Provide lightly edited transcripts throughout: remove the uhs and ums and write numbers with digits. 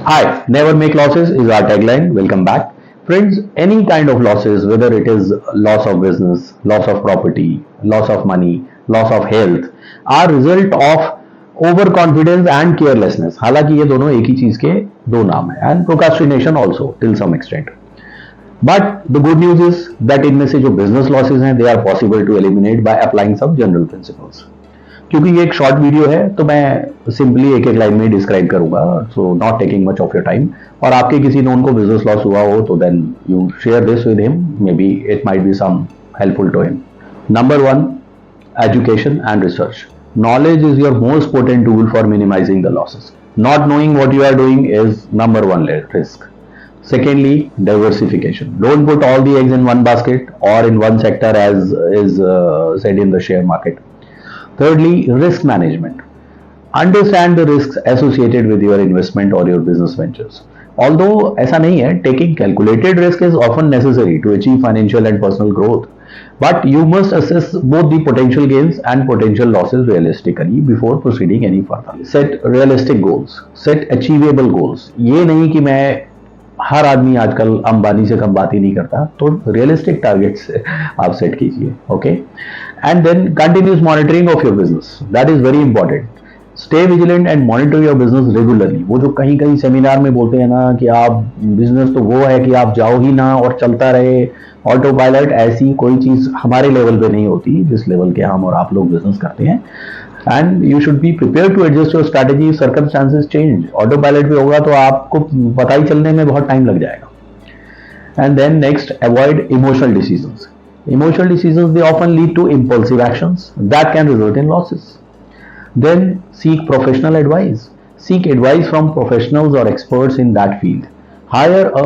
Hi, never make losses is our tagline. Welcome back. Friends, any kind of losses, whether it is loss of business, loss of property, loss of money, loss of health, are result of overconfidence and carelessness. हालांकि ये दोनों एक ही चीज के दो नाम है and procrastination also till some extent. But the good news is that इनमें से जो business losses हैं, they are possible to eliminate by applying some general principles. क्योंकि ये एक शॉर्ट वीडियो है तो मैं सिंपली एक एक लाइन में डिस्क्राइब करूंगा, so not taking much of your time. और आपके किसी नोन को बिजनेस लॉस हुआ हो तो then you share this with him, maybe it might be some helpful to him. Number 1, education and research. Knowledge is your most potent tool for minimizing the losses. Not knowing what you are doing is number 1 risk. Secondly, diversification. Don't put all the eggs in one basket or in one sector as is said in the share market. Thirdly, risk management. Understand the risks associated with your investment or your business ventures. Although ऐसा नहीं है, taking calculated risk is often necessary to achieve financial and personal growth. But you must assess both the potential gains and potential losses realistically before proceeding any further. Set realistic goals. Set achievable goals. ये नहीं कि मैं हर आदमी आजकल अंबानी से कम बात ही नहीं करता, तो रियलिस्टिक टारगेट्स आप सेट कीजिए, okay. And then continuous monitoring of your business, that is very important. Stay vigilant and monitor your business regularly. वो जो कहीं कहीं सेमिनार में बोलते हैं ना कि आप बिजनेस तो वो है कि आप जाओ ही ना और चलता रहे ऑटो पायलट, ऐसी कोई चीज हमारे लेवल पे नहीं होती जिस लेवल के हम और आप लोग बिजनेस करते हैं। And you should be prepare to adjust your strategy, circumstances change. Autopilot पे होगा तो आपको पता ही चलने में बहुत टाइम लग जाएगा। And then next, avoid emotional decisions. Emotional decisions, they often lead to impulsive actions that can result in losses. Then seek professional advice. Seek advice from professionals or experts in that field. Hire a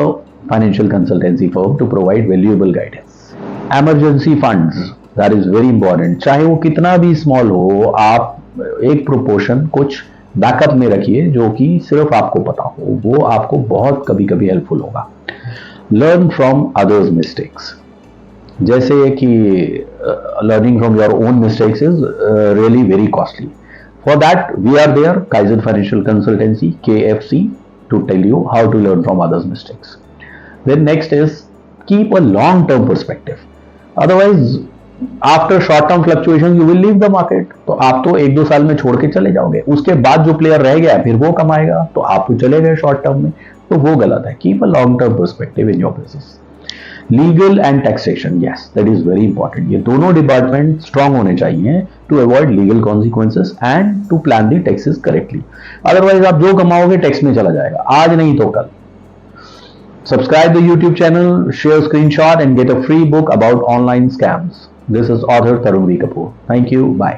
financial consultancy firm to provide valuable guidance. Emergency funds, that is very important. चाहे वो कितना भी small हो, आप एक proportion कुछ backup में रखिए जो कि सिर्फ आपको पता हो, वो आपको बहुत कभी कभी हेल्पफुल होगा। Learn from others' mistakes. जैसे कि learning from your own mistakes is really very costly. For that we are there, Kaizen financial consultancy KFC, to tell you how to learn from others mistakes. Then next is keep a long term perspective, otherwise after short term fluctuation you will leave the market. तो आप तो 1-2 साल में छोड़ के चले जाओगे, उसके बाद जो प्लेयर रह गया फिर वो कमाएगा, तो आप तो चले गए शॉर्ट टर्म में, तो वो गलत है। Keep a long term perspective in your business. Legal and taxation, yes that is very important. ये दोनों डिपार्टमेंट स्ट्रांग होने चाहिए to avoid legal consequences and to plan the taxes correctly. Otherwise आप जो कमाओगे टैक्स में चला जाएगा, आज नहीं तो कल। Subscribe the YouTube channel, share screenshot and get a free book about online scams. This is author Tarun V. Kapoor. Thank you. Bye.